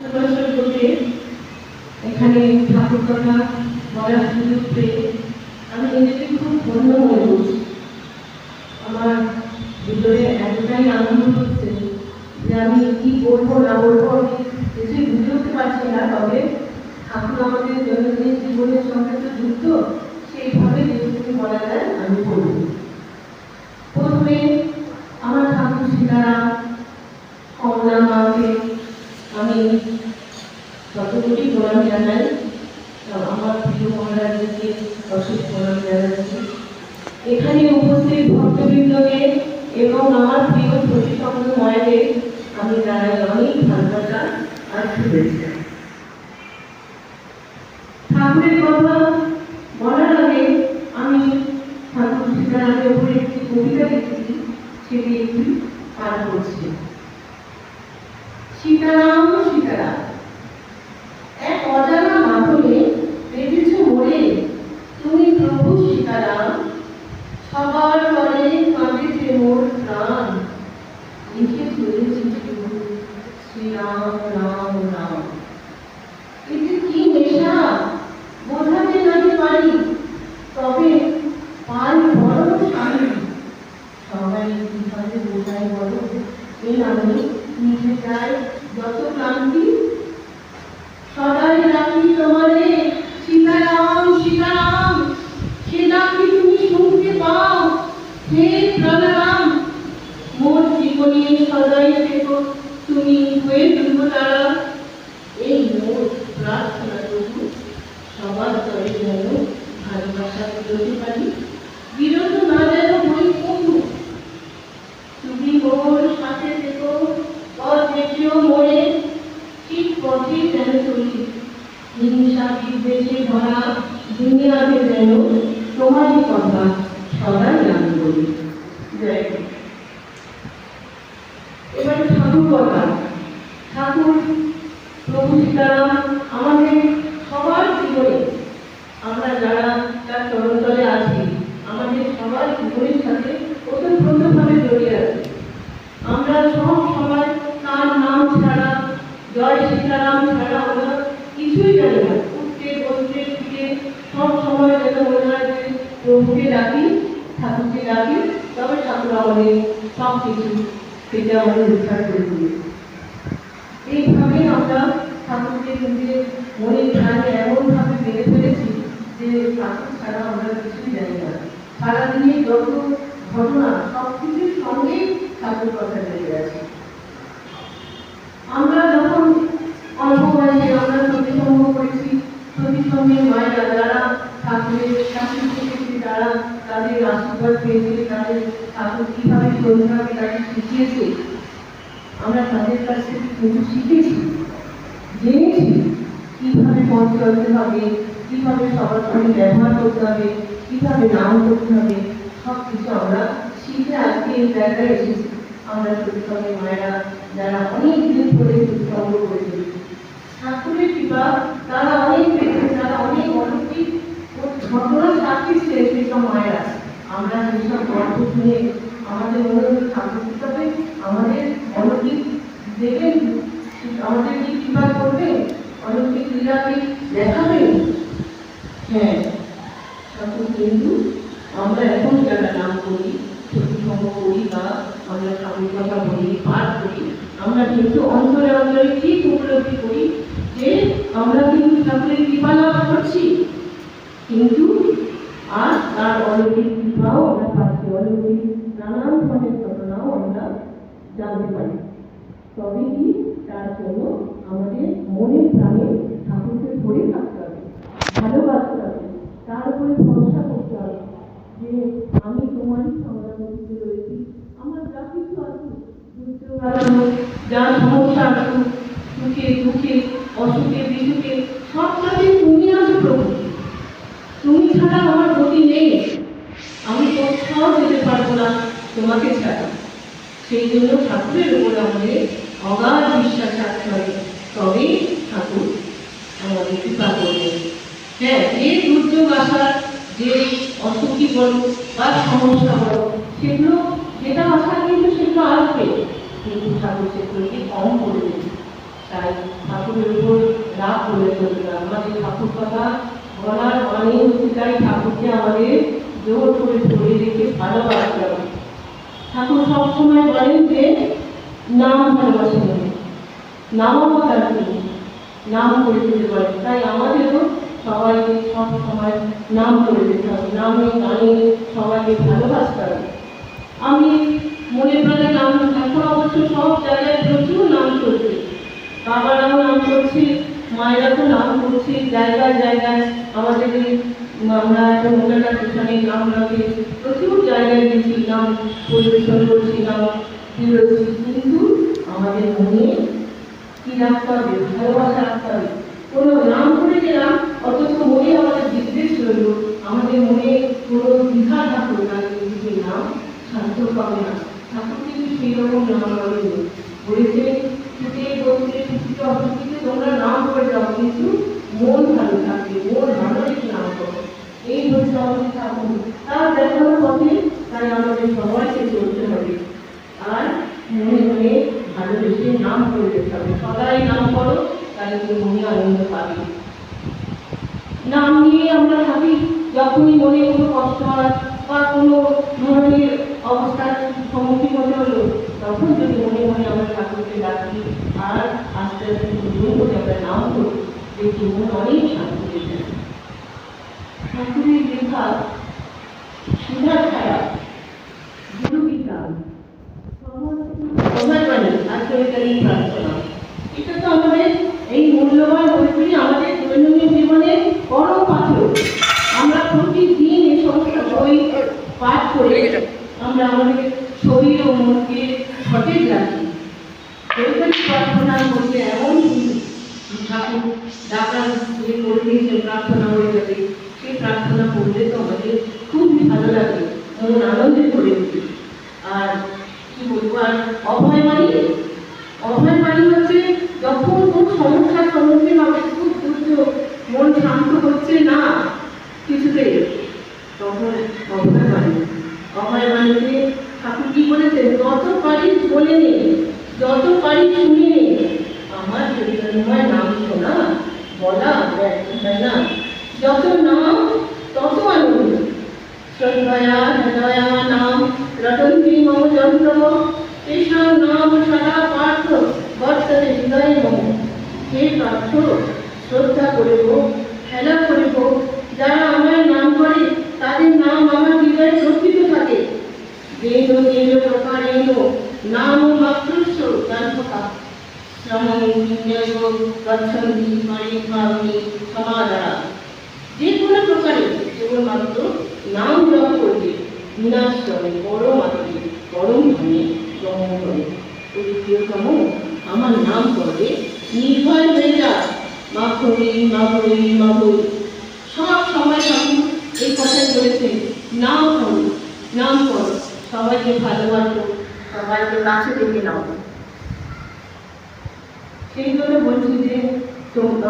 বলতে এখানে ঠাকুর কথা বলার সুযোগ পেয়ে আমি নিজেকে খুব ধন্য মনে করছি। আমার ভিতরে এতটাই আনন্দ হচ্ছে যে আমি কি বলবো না বলবো আমি কিছুই বুঝে উঠতে পারছি না। তবে ঠাকুর আমাদের দৈনন্দিন জীবনের সঙ্গে তো যুক্ত, সেইভাবে যেটুকু বলা যায় আমি বলব। প্রথমে আমার ঠাকুর সীতারাম কমলা মাকে আমি যতটুকুই প্রণাম জানাই, আমার প্রিয় মহারাজকে অশেষ প্রণাম জানাচ্ছি। এখানে উপস্থিত ভক্তবৃন্দকে এবং আমার প্রিয় প্রতিসঙ্গ মায়েদের আমি জানাই অনেক ভালোবাসা আর শুভেচ্ছা। ঠাকুরের কথা বলার আগে আমি ঠাকুর সীতারামের উপরে একটি কবিতা লিখেছি, সেটি একটি পাঠ করছি। সীতারাম সীতারাম, এক অজানা মাধবে বেঁধেছ মোড়ে, তুমি প্রভু সীতারাম, সবার তরে কাঁদেছে মোর প্রাণ, লিখে চলেছি শ্রীরাম রাম রাম। এতে কি নেশা বোঝাতে নাকি পারি, তবে পাই বড় স্বামী। সবাই কিভাবে বোঝায় বলো, এ নামে নিচে যায় যত ক্লান্তি। সদাই রাখি তোমারে সীতারাম সীতারাম, সে ডাকি তুমি শুনতে পাও, হে প্রাণরাম। মোর জীবনে সদাই থেকো তুমি হয়ে ধ্রুবতারা, এই মোর প্রার্থনা প্রভু, সবার তরে যেন ভালোবাসা বিরতি পারি, বিরত না যেন হই কখনো। তুমি মোর সাথে থেকো, পথ দেখিও মোরে, ঠিক পথে যেন চলি, হিংসা বিদ্বেষে ভরা দুনিয়াতে যেন তোমারই কথা সদাই আমি বলি। জয়। এবারে ঠাকুর কথা। ঠাকুর প্রভু সীতারাম আমাদের সবার জীবনে, আমরা যারা তার চরণতলে আছি, আমাদের সবার জীবনের সাথে ওতপ্রোতভাবে জড়িয়ে আছে। আমরা সব সময় তার নাম ছাড়া, জয় সীতারাম ছাড়া আমরা কিছুই জানি না। উঠতে বসতে শুতে সব সময় যেন মনে হয় যে প্রভুকে ডাকি, ঠাকুরকে ডাকি, তবে ঠাকুর আমাদের সব কিছু থেকে আমাদের উদ্ধার করে দিয়েছে। এইভাবে আমরা ঠাকুরকে নিজের মনের ধ্যানে এমনভাবে বেড়ে ফেলেছি যে ঠাকুর ছাড়া আমরা কিছুই জানি না। সারাদিনে যত ঘটনা সব কিছুর সঙ্গে ঠাকুর কথা লেগে আছে। আমরা যখন অল্প বয়সে আমরা সতীসঙ্গ করেছি, সতীসঙ্গের মায়েরা যারা ঠাকুরের শাশুড়ি থেকে যারা তাদের আশীর্বাদ পেয়েছে, তাদের ঠাকুর কিভাবে চলতে হবে তাকে শিখিয়েছে, আমরা তাদের কাছ থেকে কিন্তু শিখেছি, জেনেছি কিভাবে পথ চলতে হবে, কিভাবে সবার সঙ্গে ব্যবহার করতে হবে, কিভাবে নাম করতে হবে, সব কিছু আমরা শিখে আজকে এই জায়গায় এসেছি। আমরা সতীসঙ্গের মায়েরা যারা অনেক দিন ধরে সৎসঙ্গ করে চলেছি, ঠাকুরের কৃপা তারা অনেক পেয়েছে, তারা অনেক অলৌকিক ঘটনার সাক্ষী ছিলেন সেসব মায়েরা। আমরা সেসব গল্প শুনে আমাদের মনে হচ্ছে ঠাকুর হিসাবে আমাদের অলৌকিক দেবেন, আমাদের কি কৃপা করবেন, অলৌকিক লীলাকে দেখাবেন। হ্যাঁ, ঠাকুর কিন্তু আমরা এখন যারা নাম করি, সৎসঙ্গ করি বা আমরা ঠাকুর কথা বলি, পাঠ করি, আমরা কিন্তু অন্তরে অন্তরে ঠিক উপলব্ধি করি যে আমরা কিন্তু ঠাকুরের কৃপা লাভ করছি, কিন্তু আর তার অলৌকিক কৃপাও আমরা পাচ্ছি, অলৌকিক নানান ধরনের ঘটনাও আমরা জানতে পারি। তবে কি তার জন্য আমাদের মনের প্রাণে ঠাকুরকে ধরে থাকতে হবে, ভালোবাসতে হবে, তার উপরে ভরসা করতে হবে যে আমি তোমারই সংগ্রামে রয়েছি। আমার যা কিছু আসুক, দুর্যোগ আসুক, যা সমস্যা আসুক, সুখে দুঃখে অসুখে বিসুখে, সবটাতে তুমি আছো প্রভু, তুমি ছাড়া আমার গতি নেই, আমি কোথাও যেতে পারবো না তোমাকে ছাড়া। সেই জন্য ঠাকুরের উপরে আমাদের অগাধ বিশ্বাস রাখতে হবে, তবেই ঠাকুর আমাদের কৃপা করবেন। হ্যাঁ, যে দুর্যোগ আসার, যে অসুখী বলো বা সমস্যা বলো, সেগুলো যেটা আসার কিন্তু সেগুলো আসবে, কিন্তু ঠাকুর সেগুলোকে কম করে দেবে। তাই ঠাকুরের উপর রাগ করে চলবে না। আমাদের ঠাকুর কথা বলার মানে হচ্ছে তাই ঠাকুরকে আমাদের জোর করে ধরে রেখে ভালোবাসতে হবে। ঠাকুর সবসময় বলেন যে নাম ভালোবাসেন, নামাবতার তিনি নাম করে দিতে পারেন। তাই আমাদেরও সবাইকে সব সময় নাম করে দিতে হবে, নামে গানে সবাইকে ভালোবাসতে হবে। আমি মনে প্রাণে নাম, এখন অবশ্য সব জায়গায় প্রচুর নাম চলছে, বাবারাও নাম করছে, মায়েরা তো নাম করছে জায়গায় জায়গায়। আমাদের আমরা এখন ওনারা পিছনে নাম লাগে প্রচুর জায়গায় গেছি, নাম পরিবেশন করছি, নাম দিয়েছি, কিন্তু আমাদের মনে কি রাখতে হবে, ভালোবাসা রাখতে হবে। কোনো নাম করে গেলাম অথচ মনে আমাদের বিদ্বেষ রইল, আমাদের মনে কোনো দ্বিধা থাকলো না, কিন্তু নাম শান্ত পাবে না। ঠাকুর কিন্তু সেই রকম নাম বলেনি, বলেছে ছুটে বলতে ছুটিতে অসুখীতে তোমরা নাম করে যাও, কিন্তু মন ভালো থাকবে, মন ভালো রেখে নাম করো। এই হচ্ছে আমাদের ঠাকুর, তার দেখানো পথে। তাই আমাদের সবাইকে চলতে হবে আর মনে মনে ভালোবেসে নাম করে যেতে হবে। সবাই নাম করো, তাই তুমি মনে আনন্দ পাবে। নাম নিয়ে আমরা থাকি, যখনই মনে কোনো কষ্ট হয় বা কোনো ধরনের অবস্থার সম্মুখীন হতে হলো, তখন যদি মনে মনে আমরা ঠাকুরকে ডাকি আর আস্তে আস্তে গুরু করে আমরা নাম করি, দেখি মন অনেক শান্তি হয়ে যায়। ঠাকুরের লেখা সুধা ছায়া গুরু বিজ্ঞান অভয়বাণী আজকালকারী প্রার্থনা, এটা তো আমাদের এই মূল্যবান বইগুলি আমাদের দৈনন্দিন জীবনে বড় পাথর। আমরা প্রতিদিন এই সমস্ত বই পাঠ করে আমরা আমাদের শরীর ও মনকে সতেজ রাখি। বৈজ্ঞানিক প্রার্থনার মধ্যে এমন ঠাকুর ডাকার যে করে দিয়েছেন প্রার্থনা হয়ে যাবে, সেই প্রার্থনা করলে তো আমাদের খুবই ভালো লাগে, মন আনন্দে ভরে ওঠে। আর কি বলবো, আর অভয়বাণী, অভয়বাণী হচ্ছে যখন কোন সমস্যার সম্মুখীন হবে, খুব দুর্যোগ, মন শান্ত হচ্ছে না কিছুতে, তখন অভয়বাণী, অভয়বাণীতে ঠাকুর কি বলেছেন, যত পারি বলে নে, যত পারি শুনে নে, আমার চৈতন্যময় নাম শোনা বলা ব্যর্থ হয় না, যত নাম তত আনন্দ। শ্রদ্ধয়া হৃদয়া নাম রটন্তি মম যন্ত্র, তেষাং নাম সদা পার্থ বর্ততে হৃদয়ে মম। হে পার্থ, শ্রদ্ধা করিব, খেলা করিব, যারা আমার নাম করে তাদের নাম আমার হৃদয়ে প্রকৃত থাকে। দেহ দেহ প্রকারেণ নাম মাত্রস্য জানপকা, শ্রমং বিন্যয় গচ্ছন্তি পরিভাবনি সমাদরা। যে কোনো প্রকারে কেবলমাত্র নাম জপ করবে, বিনাশ্রমে পরম আত্মে পরম ধনে গ্রহণ করে। প্রিয়তম, আমার নাম করবে, নির্ভয় হয়ে যা, মা ভরি মা ভরি মা ভরি। সব সময় ঠাকুর এই কথাই বলেছেন, নাম করো, নাম করো, সবাইকে ভালোবাসো, সবাইকে কাছে ডেকে নাও। সেই জন্য বলছি যে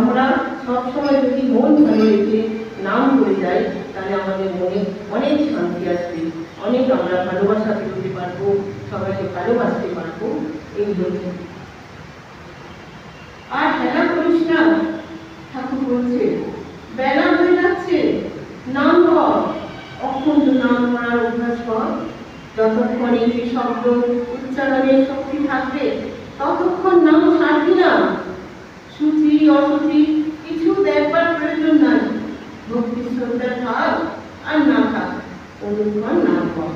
আমরা সবসময় যদি মন ভালো রেখে নাম করে যাই, তাহলে আমাদের মনে অনেক শান্তি আসবে, অনেক আমরা ভালোবাসা পেতে পারবো, সবাইকে ভালোবাসতে পারবো। এই জন্য আর হেলা করিস না, ঠাকুর বলছে বেলা হয়ে যাচ্ছে, নাম কর, অখণ্ড নাম করার অভ্যাস কর। যতক্ষণ এই শব্দ উচ্চারণের শক্তি থাকবে, ততক্ষণ নাম ছাড়বি না। সূচি অসুচি কিছু দেখবার প্রয়োজন নাই, ভক্তি শ্রদ্ধা থাক আর না থাক, অনুক্ষণ নাম কর,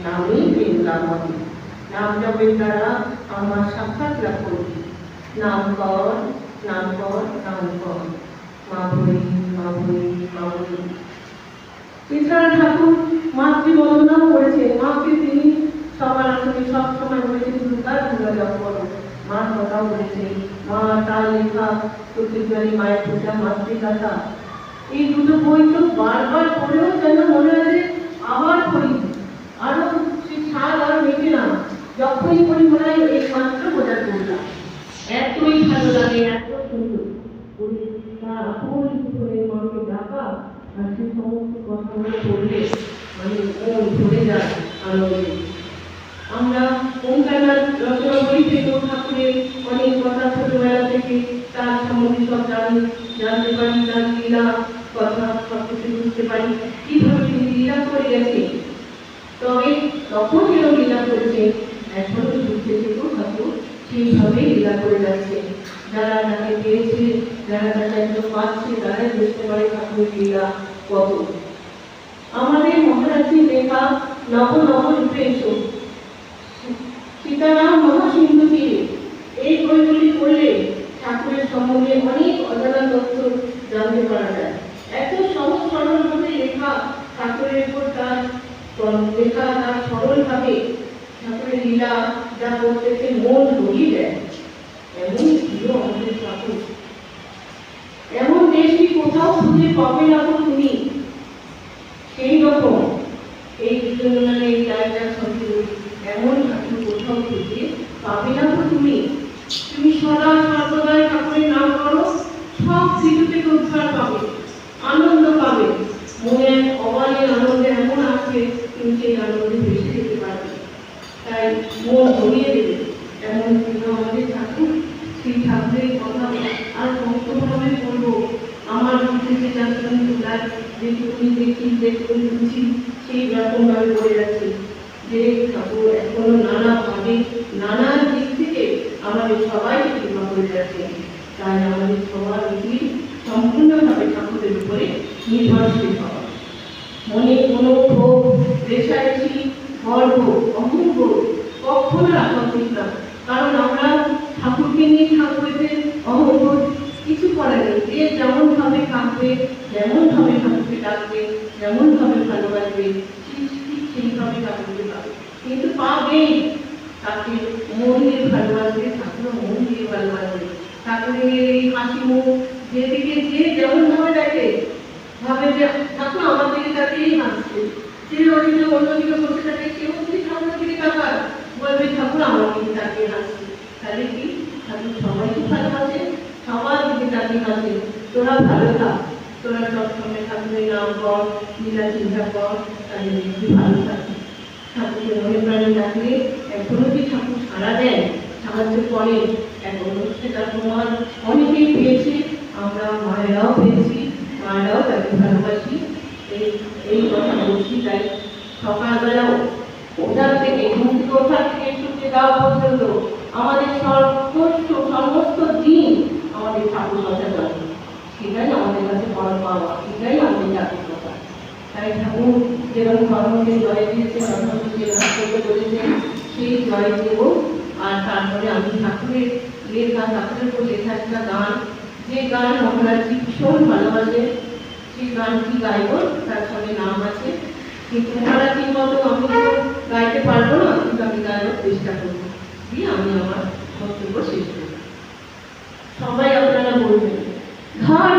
নামেই প্রেম লাভ হবে। নাম জপের দ্বারা আমার সাক্ষাৎ লাভ করবি। নাম কর, নাম কর, নাম কর, মা বলি মা বলি মা বলি। এছাড়া ঠাকুর মাতৃবন্দনাও করেছেন, মাকে তিনি সবার আসলে সব সময় বলেছেন দুর্গা দুর্গা জপ করো। মার কথাও বলেছে, মা তার লেখা প্রত্যেকবারই মায়ের পূজা মাতৃকাথা। এই দুটো বই তো বারবার পড়েও যেন মনে হয় যে আবার পড়ি, আরো সে স্বাদ আর মেটে না। যখনই পড়ি মনে হয় এই মাত্র বোঝা করলাম, এতই ভালো লাগে, এত সুন্দর। মাকে ডাকা আর সে সমস্ত কথাগুলো পড়লে মানে মন ভরে যায় আনন্দে। আমরা ওঙ্কারনাথ রচনা বই থেকেও ঠাকুরের অনেক কথা ছোটবেলা থেকে তার সম্বন্ধে সব জানতে পারি, তার লীলা কথা সব কিছু বুঝতে পারি, কিভাবে তিনি লীলা করে গেছে। তবে তখন এরকম লীলা করেছে, এখনো বুঝতে থেকেও ঠাকুর সেইভাবেই লীলা করে যাচ্ছে। যারা তাকে পেয়েছে, যারা তাকে একদম পাচ্ছে, তারাই বুঝতে পারে ঠাকুরের লীলা কত। আমাদের মহারাজের লেখা নব নব রূপেশ সীতারাম মহাসিন্ধু তীরে, এই বইগুলি পড়লে ঠাকুরের সম্বন্ধে অনেক অজানা তথ্য জানতে পারা যায়। এত সহজ সরলভাবে লেখা ঠাকুরের উপর তার লেখা, তার সরলভাবে ঠাকুরের লীলা যা করতেছে মন ভরিয়ে দেয়। এমন প্রিয় আমাদের ঠাকুর, এমন দেশ কি কোথাও খুঁজে পাবে না তো তুমি। সেই রকম এই বিদ্যুৎ এই জায়গার সঙ্গে এমন ঠাকুর কোথাও খুঁজে পাবে না তো তুমি। তুমি সদা সর্বদাই ঠাকুরের নাম করো, সব কিছু থেকে উদ্ধার পাবে, আনন্দ পাবে। মনে অবাধের আনন্দে এমন আছে, তুমি সেই আনন্দে বেশি যেতে পারবে, তাই মন ভরিয়ে দেবে। এমন প্রিয় আমাদের ঠাকুর, সেই ঠাকুরের কথা আর কতভাবে বলবো। আমার মধ্যে যে যাত্রা তোলার যেটুকুনি দেখি, যেটুকুনি বুঝি, সেই রকমভাবে বলে যাচ্ছি যে ঠাকুর এখনো নানাভাবে নানা দিক থেকে আমাদের সবাইকে কৃপা করে যাচ্ছে। তাই আমাদের সবার উচিত সম্পূর্ণভাবে ঠাকুরের উপরে নির্ভরশীল হওয়া। মনে কোনো ক্ষোভ, রেশারেশি, গর্ব, অহংবোধ কখনো রাখা উচিত না। কারণ আমরা ঠাকুরকে নিয়ে ঠাকুরের অহংবোধ কিছু করে নেই। যে যেমন ভাবে থাকবে, যেমন ভাবে ঠাকুরকে ডাকবে, যেমন ভাবে ভালোবাসবে, সেইভাবে ঠাকুরকে পাবে। কিন্তু পাবেই, তাকে মন দিয়ে ভালোবাসবে, ঠাকুর মন দিয়ে ভালোবাসবে। ঠাকুরের এই হাসি মুখ যেদিকে যে যেমন ভাবে দেখে, ভাবে যে ঠাকুর আমার দিকে তাকিয়েই হাসছে। যে ওদিকে অন্যদিকে বসে থাকে, কেউ যদি ঠাকুরের দিকে তাকায়, বলবে ঠাকুর আমার দিকে তাকিয়ে হাসছে। তাহলে কি ঠাকুর সবাইকে ভালোবাসে, সবার দিকে তাকিয়ে হাসে। তোরা ভালো থাক, তোরা সবসময় ঠাকুরের নাম কর, লীলা চিন্তা কর, তাহলে দেখবি ভালো থাকবে। ঠাকুরকে মনে প্রাণে ডাকলে এখনো কি ঠাকুর সাড়া দেয়, সাহায্য করে, এখনো সেটা প্রমাণ অনেকেই পেয়েছে। আমরা মায়েরাও পেয়েছি, মায়েরাও তাকে ভালোবাসি, এই কথা বলছি। তাই সকালবেলাও ওঠার থেকে ঘুমতে ওঠার থেকে সূর্য দেওয়া পর্যন্ত আমাদের সমস্ত দিন আমাদের ঠাকুর কথা চলে। সেটাই আমাদের কাছে বড় পাওয়া, সেটাই আমাদের ঠাকুর কথা। তাই ঠাকুর যেরকম ধর্মকে জয় দিয়েছে, ধর্মকে লাভ করতে বলেছেন, সেই জয় দেব। আর তারপরে আমি ঠাকুরের লেখা, ঠাকুরের উপর লেখা একটা গান, যে গান মহারাজজি ভীষণ ভালোবাসে, সেই গানটি গাইব। তার সঙ্গে নাম আছে, কিন্তু মহারাজজির মতো আমি তো গাইতে পারবো না, কিন্তু আমি গাইবার চেষ্টা করবো, দিয়ে আমি আমার বক্তব্য শেষ করব। সবাই আপনারা বলবেন, ধর